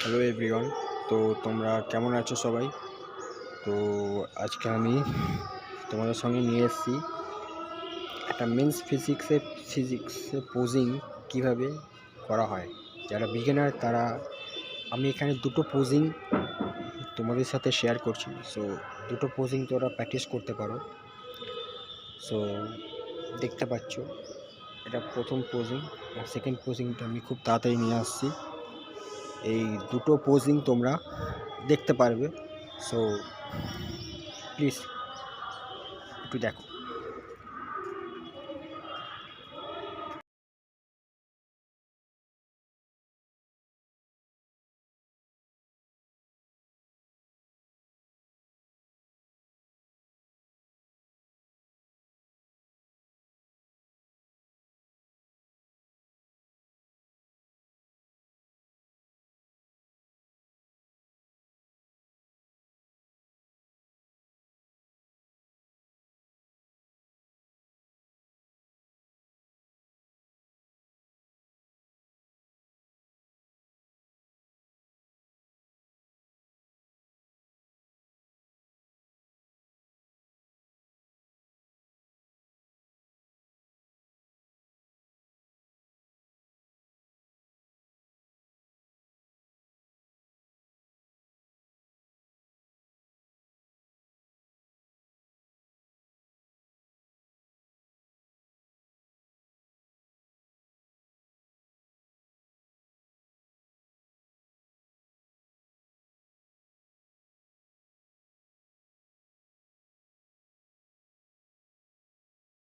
Hello everyone. তো তোমরা কেমন আছো সবাই? তো আজকে আমি তোমাদের সঙ্গে নিয়ে এসেছি একটা মেন্স ফিজিক্সে পোজিং কিভাবে করা হয়। যারা বিগিনার তারা, আমি এখানে দুটো পোজিং তোমাদের সাথে শেয়ার করছি। সো দুটো পোজিং তোরা প্র্যাকটিস করতে পারো। সো দেখতে পাচ্ছ, এটা প্রথম পোজিং আর সেকেন্ড পোজিংটা আমি খুব তাড়াতাড়ি নিয়ে আসছি। এই দুটো পোজিং তোমরা দেখতে পারবে। সো প্লিজ একটু দেখো।